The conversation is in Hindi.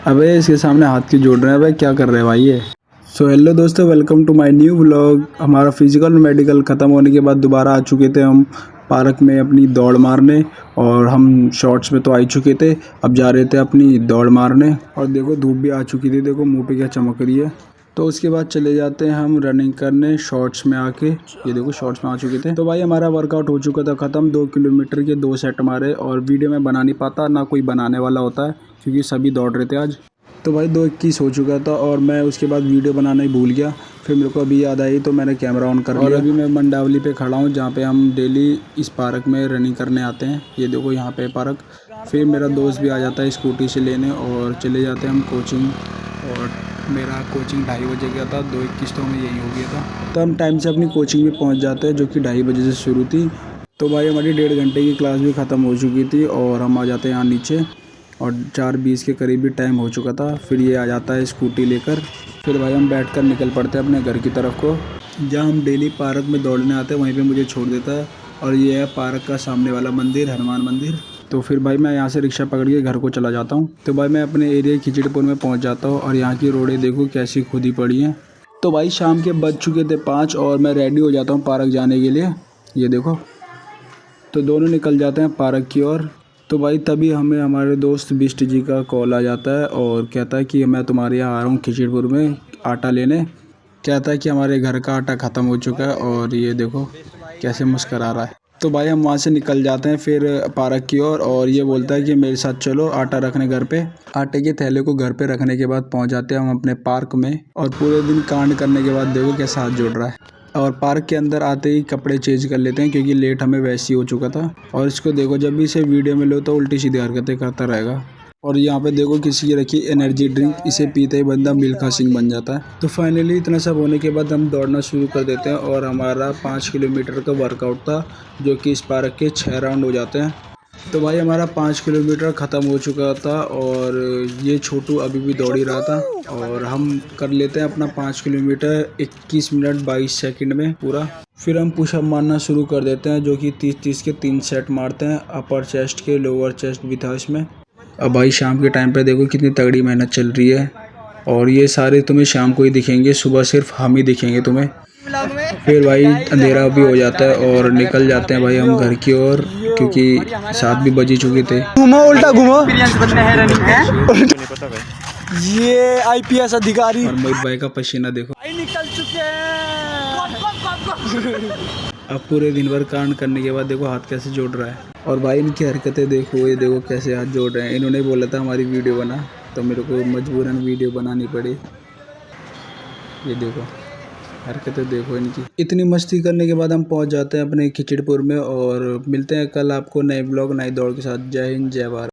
अबे इसके सामने हाथ क्यों जोड़ रहे हैं भाई, क्या कर रहे हैं भाई ये। सो हेलो दोस्तों, welcome to my new vlog. हमारा फिजिकल और मेडिकल ख़त्म होने के बाद दोबारा आ चुके थे हम पार्क में अपनी दौड़ मारने। और हम शॉर्ट्स में तो आ ही चुके थे, अब जा रहे थे अपनी दौड़ मारने। और देखो धूप भी आ चुकी थी, देखो मुंह पे क्या चमक रही है। तो उसके बाद चले जाते हैं हम रनिंग करने शॉर्ट्स में आके। ये देखो शॉर्ट्स में आ चुके थे। तो भाई हमारा वर्कआउट हो चुका था ख़त्म। 2 किलोमीटर के 2 सेट मारे और वीडियो में बना नहीं पाता, ना कोई बनाने वाला होता है क्योंकि सभी दौड़ रहे थे आज। तो भाई 2:21 हो चुका था और मैं उसके बाद वीडियो बनाना ही भूल गया। फिर मेरे को अभी याद आई तो मैंने कैमरा ऑन कर लिया। और अभी मैं मंडावली पे खड़ा हूँ जहाँ पे हम डेली इस पार्क में रनिंग करने आते हैं। ये देखो यहाँ पे पार्क। फिर मेरा दोस्त भी आ जाता है स्कूटी से लेने और चले जाते हैं हम कोचिंग। और मेरा कोचिंग 2:30 बजे गया था, 2:21 तो हमें यही हो गया था। तो हम टाइम से अपनी कोचिंग में पहुँच जाते हैं जो कि 2:30 बजे से शुरू थी। तो भाई हमारी 1.5 घंटे की क्लास भी ख़त्म हो चुकी थी और हम आ जाते हैं यहाँ नीचे। और 4:20 के करीब भी टाइम हो चुका था। फिर ये आ जाता है स्कूटी लेकर। फिर भाई हम बैठकर निकल पड़ते हैं अपने घर की तरफ को, जहाँ हम डेली पार्क में दौड़ने आते हैं वहीं पे मुझे छोड़ देता है। और ये है पार्क का सामने वाला मंदिर, हनुमान मंदिर। तो फिर भाई मैं यहाँ से रिक्शा पकड़ के घर को चला जाता हूँ। तो भाई मैं अपने एरिया खिचड़ीपुर में पहुँच जाता हूँ और यहाँ की रोडें देखो कैसी खुदी पड़ी हैं। तो भाई शाम के बज चुके थे 5 और मैं रेडी हो जाता हूँ पार्क जाने के लिए। ये देखो, तो दोनों निकल जाते हैं पार्क की ओर। तो भाई तभी हमें हमारे दोस्त बिष्ट जी का कॉल आ जाता है और कहता है कि मैं तुम्हारे यहाँ आ रहा हूँ खिचड़ीपुर में आटा लेने। कहता है कि हमारे घर का आटा ख़त्म हो चुका है और ये देखो कैसे मुस्कुरा रहा है। तो भाई हम वहाँ से निकल जाते हैं फिर पार्क की ओर और ये बोलता है कि मेरे साथ चलो आटा रखने घर पे। आटे के थैले को घर पे रखने के बाद पहुँच जाते हैं हम अपने पार्क में। और पूरे दिन कांड करने के बाद देखो कैसा हाथ जोड़ रहा है। और पार्क के अंदर आते ही कपड़े चेंज कर लेते हैं क्योंकि लेट हमें वैसे ही हो चुका था। और इसको देखो, जब भी इसे वीडियो में लो तो उल्टी सीधी हरकतें करता रहेगा। और यहाँ पे देखो किसी की रखी एनर्जी ड्रिंक, इसे पीते ही बंदा मिल्खा सिंह बन जाता है। तो फाइनली इतना सब होने के बाद हम दौड़ना शुरू कर देते हैं और हमारा 5 किलोमीटर का वर्कआउट था जो कि इस पार्क के 6 राउंड हो जाते हैं। तो भाई हमारा 5 किलोमीटर ख़त्म हो चुका था और ये छोटू अभी भी दौड़ ही रहा था। और हम कर लेते हैं अपना 5 किलोमीटर 21 मिनट 22 सेकंड में पूरा। फिर हम पुशअप मारना शुरू कर देते हैं जो कि 30-30 के 3 सेट मारते हैं, अपर चेस्ट के, लोअर चेस्ट भी था इसमें। अब भाई शाम के टाइम पे देखो कितनी तगड़ी मेहनत चल रही है और ये सारे तुम्हें शाम को ही दिखेंगे, सुबह सिर्फ हम ही दिखेंगे तुम्हें। फिर भाई अंधेरा भी हो जाता है और निकल जाते हैं भाई हम घर की ओर क्योंकि 7 भी बज ही चुके थे। घूमो, उल्टा घूमो। ये आईपीएस अधिकारी और मोहित भाई का पसीना देखो। निकल चुके हैं। अब पूरे दिन भर कांड करने के बाद देखो हाथ कैसे जोड़ रहा है। और भाई इनकी हरकतें देखो, ये देखो कैसे हाथ जोड़ रहे हैं। इन्होंने बोला था हमारी वीडियो बना तो मेरे को मजबूरन वीडियो बनानी पड़ी। ये देखो हरकतें देखो इनकी। इतनी मस्ती करने के बाद हम पहुंच जाते हैं अपने खिचड़ीपुर में और मिलते हैं कल आपको नए ब्लॉग नई दौड़ के साथ। जय हिंद, जय भारत।